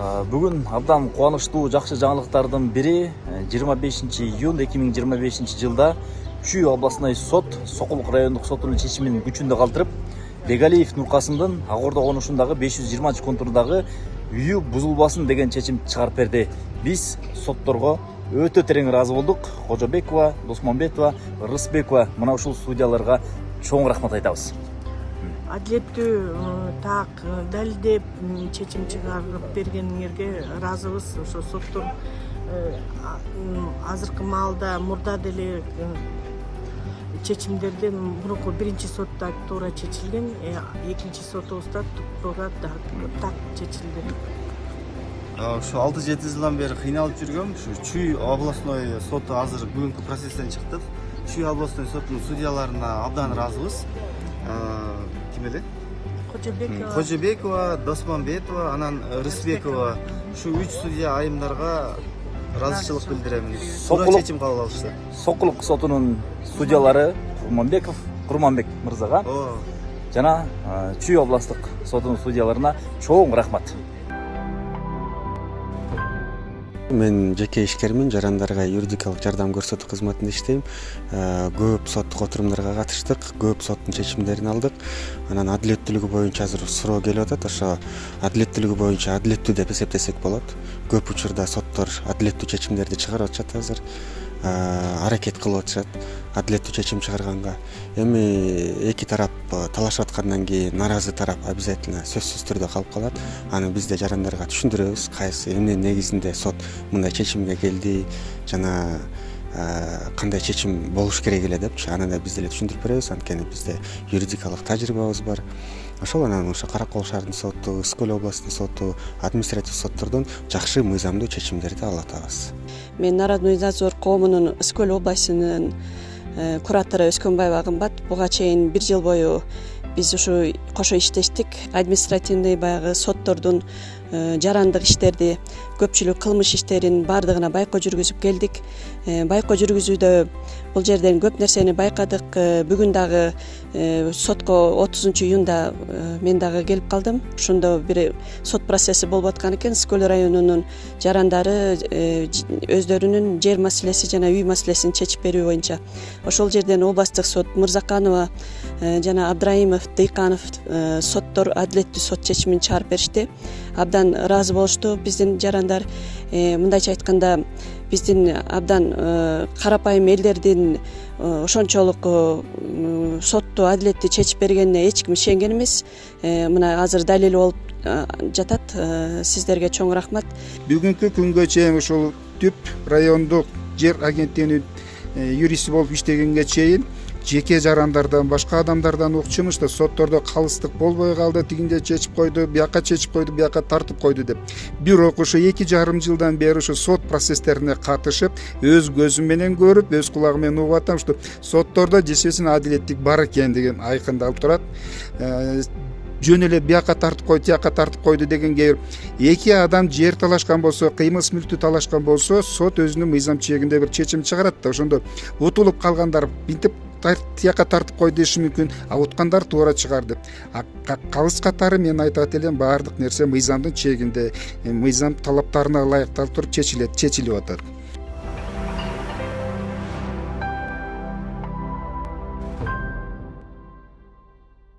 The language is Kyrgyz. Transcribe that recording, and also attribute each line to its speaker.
Speaker 1: Бүгүн абдан кубанычтуу жакшы жаңылыктардын бири 25 июнь 2025 жылда Чүй областной сот Сокулук райондук сотунун чечимин күчүндө калтырып, Бегалиев Нуркасымдын Ак Ордо конушундагы 520 контурдагы үйү бузулбасын деген чечим чыгарып берди. Биз сотторго өтө терең ыраазы болдук. Кожобекова, Досмонбетова, Рысбекова мына ушул судьяларга чоң рахмат айтабыз.
Speaker 2: Адилеттүү так далилдеп чечим чыгарып бергениңерге ыраазыбыз. Ошо соттор азыркы маалда мурда деле чечимдерден мурунку биринчи сотта туура чечилген, экинчи сотубузда туура так чечилди.
Speaker 3: Ушу 6-7 жылдан бери кыйналып жүргөм. Ушу Чүй областной соту азыр бүгүнкү процесстен чыктык. Чүй областной сотунун судьяларына абдан ыраазыбыз. Ким эле? Кожобекова, Досмонбетова, анан Рысбекова. Ушу 3 судья айымдарга ыраазычылык билдирем. Туура чечим кабыл алышты.
Speaker 1: Сокулук сотунун судьялары Курманбек мырзага жана Чүй областтык сотунун судьяларына чоң рахмат.
Speaker 4: Мен жеке ишкермин, жарандарга юридикалык жардам көрсөтүү кызматында иштейм. Көп соттук отурумдарга катыштык, көп соттун чечимдерин алдык. Анан адилеттүүлүгү боюнча азыр суроо келип атат. Ошо адилеттүүлүгү боюнча адилеттүү деп эсептесек болот. Көп учурда соттор адилеттүү чечимдерди чыгарып атышат азыр. Аракет кылып атышат адилеттүү чечим чыгарганга. Эми эки тарап талашып аткандан кийин наразы тарап обязательно сөзсүз түрдө калып калат. Аны биз да жарандарга түшүндүрөбүз, кайсы эмне негизинде сот мындай чечимге келди жана кандай чечим болуш керек эле депчи. Аны да биз деле түшүндүрүп беребиз, анткени бизде юридикалык тажрыйбабыз бар. Ошол анан ошо Каракол шаардын соту, Ысык-Көл областын соту, административ соттордон жакшы мыйзамдуу чечимдерди ала атабыз.
Speaker 5: Мен Народный надзор коомунун Ысык-Көл областынын куратору Өскөнбаева Кымбат. Буга чейин 1 жыл бою биз ушу кошо иштештик. Административный баягы соттордун жарандык иштерди, көпчүлүк кылмыш иштерин баардыгына байкоо жүргүзүп келдик. Байкоо жүргүзүүдө бул жерден көп нерсени байкадык. Бүгүн дагы сотко 30 июнда мен дагы келип калдым. Ошондо бир сот процесси болуп аткан экен. Ысык-Көл районунун жарандары өздөрүнүн жер маселеси жана үй маселесин чечип берүү боюнча. Ошол жерден областтык сот Мырзаканова жана Абдраимов, Дыйканов соттор адилеттүү сот чечимин чыгарып беришти. Абдан ыраазы болушту биздин жарандар. Мындайча айтканда, биздин абдан карапайым элдердин ошончолук сотту адилеттүү чечип бергенине эч ким ишенген эмес. Мына азыр далил болуп жатат. Сиздерге чоң рахмат.
Speaker 6: Бүгүнкү күнгө чейин ушул Түп райондук жер агенттигинин юристи болуп иштегенге чейин жеке жарандардан башка адамдардан укчумуш да соттордо калыстык болбой калды, тигинде чечип койду, бияка чечип койду, бияка тартып койду деп. Бирок ушу 2,5 жылдан бери ушу сот процесстерине катышып, өз көзүм менен көрүп, өз кулагым менен угуп атам, что соттордо жесесин адилеттик бар экен деген айкындалып турат. Жөн эле бияка тартып койду, тияка тартып койду дегенге эки адам жер талашкан болсо, кыймыл мүлктү талашкан болсо, сот өзүнүн мыйзам чегинде бир чечим чыгарат да, ошондо утулуп калгандар бинтип тияка тартып койду деши мүмкүн, а уткандар туура чыгар деп. Калыс катары мен айтат элем, баардык нерсе мыйзамдын чегинде, мыйзам талаптарына ылайыкталып туруп чечилип атат.